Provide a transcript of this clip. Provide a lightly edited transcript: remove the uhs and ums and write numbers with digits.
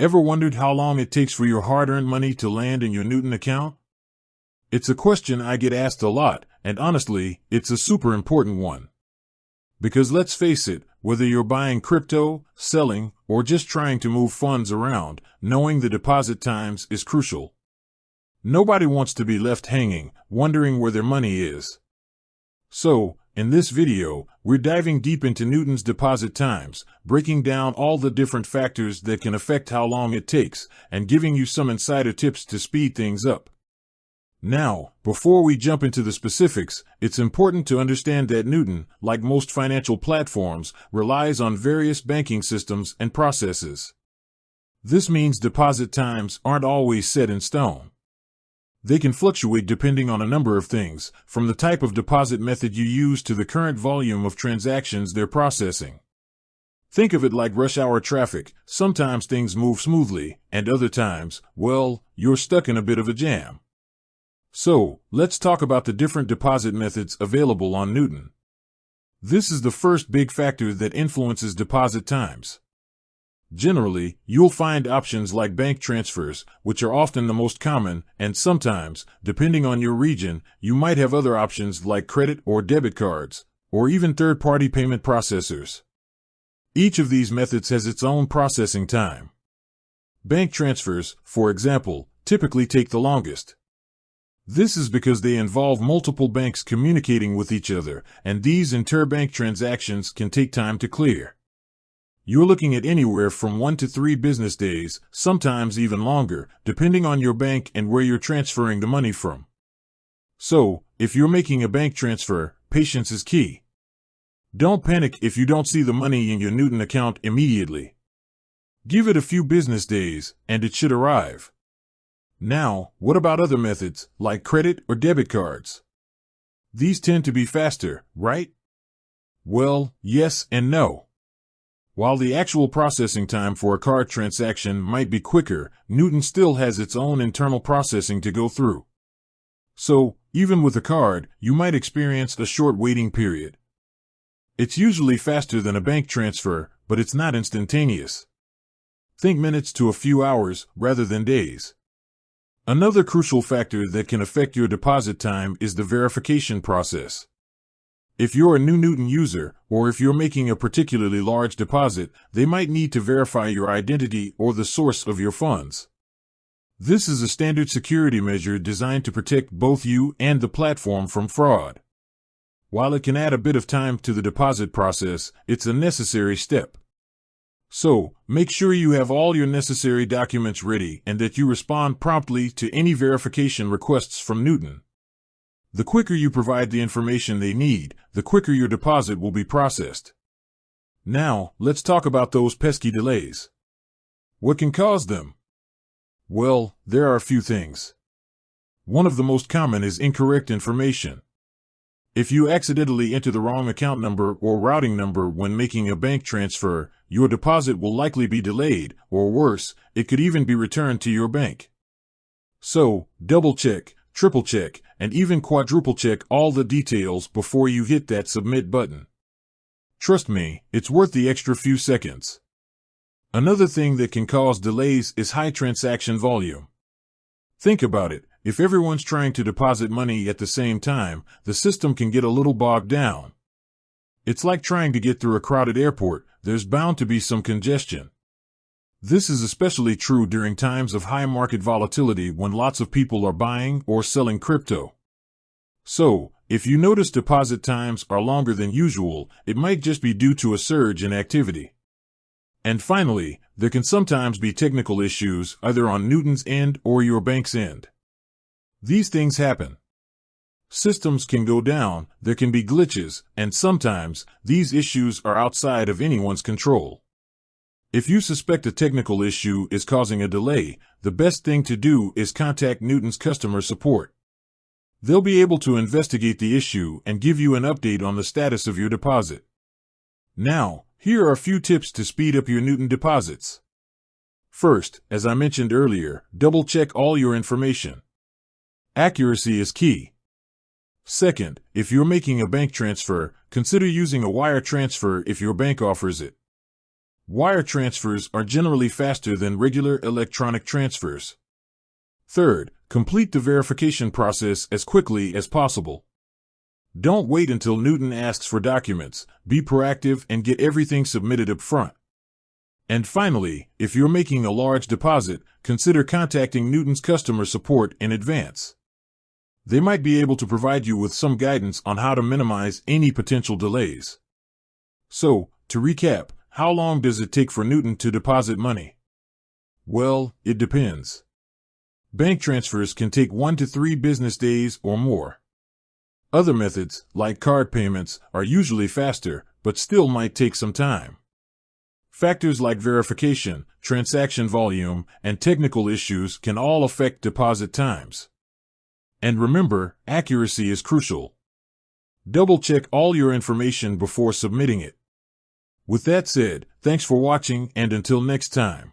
Ever wondered how long it takes for your hard-earned money to land in your Newton account? It's a question I get asked a lot, and honestly, it's a super important one. Because let's face it, whether you're buying crypto, selling, or just trying to move funds around, knowing the deposit times is crucial. Nobody wants to be left hanging, wondering where their money is. So, in this video, we're diving deep into Newton's deposit times, breaking down all the different factors that can affect how long it takes, and giving you some insider tips to speed things up. Now, before we jump into the specifics, it's important to understand that Newton, like most financial platforms, relies on various banking systems and processes. This means deposit times aren't always set in stone. They can fluctuate depending on a number of things, from the type of deposit method you use to the current volume of transactions they're processing. Think of it like rush hour traffic. Sometimes things move smoothly, and other times, well, you're stuck in a bit of a jam. So, let's talk about the different deposit methods available on Newton. This is the first big factor that influences deposit times. Generally, you'll find options like bank transfers, which are often the most common, and sometimes, depending on your region, you might have other options like credit or debit cards, or even third-party payment processors. Each of these methods has its own processing time. Bank transfers, for example, typically take the longest. This is because they involve multiple banks communicating with each other, and these interbank transactions can take time to clear. You're looking at anywhere from 1 to 3 business days, sometimes even longer, depending on your bank and where you're transferring the money from. So, if you're making a bank transfer, patience is key. Don't panic if you don't see the money in your Newton account immediately. Give it a few business days, and it should arrive. Now, what about other methods, like credit or debit cards? These tend to be faster, right? Well, yes and no. While the actual processing time for a card transaction might be quicker, Newton still has its own internal processing to go through. So, even with a card, you might experience a short waiting period. It's usually faster than a bank transfer, but it's not instantaneous. Think minutes to a few hours rather than days. Another crucial factor that can affect your deposit time is the verification process. If you're a new Newton user, or if you're making a particularly large deposit, they might need to verify your identity or the source of your funds. This is a standard security measure designed to protect both you and the platform from fraud. While it can add a bit of time to the deposit process, it's a necessary step. So, make sure you have all your necessary documents ready and that you respond promptly to any verification requests from Newton. The quicker you provide the information they need, the quicker your deposit will be processed. Now, let's talk about those pesky delays. What can cause them? Well, there are a few things. One of the most common is incorrect information. If you accidentally enter the wrong account number or routing number when making a bank transfer, your deposit will likely be delayed, or worse, it could even be returned to your bank. So, double-check, triple-check, and even quadruple-check all the details before you hit that submit button. Trust me, it's worth the extra few seconds. Another thing that can cause delays is high transaction volume. Think about it. If everyone's trying to deposit money at the same time, the system can get a little bogged down. It's like trying to get through a crowded airport. There's bound to be some congestion. This is especially true during times of high market volatility when lots of people are buying or selling crypto. So, if you notice deposit times are longer than usual, it might just be due to a surge in activity. And finally, there can sometimes be technical issues either on Newton's end or your bank's end. These things happen. Systems can go down, there can be glitches, and sometimes, these issues are outside of anyone's control. If you suspect a technical issue is causing a delay, the best thing to do is contact Newton's customer support. They'll be able to investigate the issue and give you an update on the status of your deposit. Now, here are a few tips to speed up your Newton deposits. First, as I mentioned earlier, double-check all your information. Accuracy is key. Second, if you're making a bank transfer, consider using a wire transfer if your bank offers it. Wire transfers are generally faster than regular electronic transfers. Third, complete the verification process as quickly as possible. Don't wait until Newton asks for documents. Be proactive and get everything submitted up front. And finally, if you're making a large deposit, consider contacting Newton's customer support in advance. They might be able to provide you with some guidance on how to minimize any potential delays. So, to recap, how long does it take for Newton to deposit money? Well, it depends. Bank transfers can take 1 to 3 business days or more. Other methods, like card payments, are usually faster, but still might take some time. Factors like verification, transaction volume, and technical issues can all affect deposit times. And remember, accuracy is crucial. Double-check all your information before submitting it. With that said, thanks for watching, and until next time.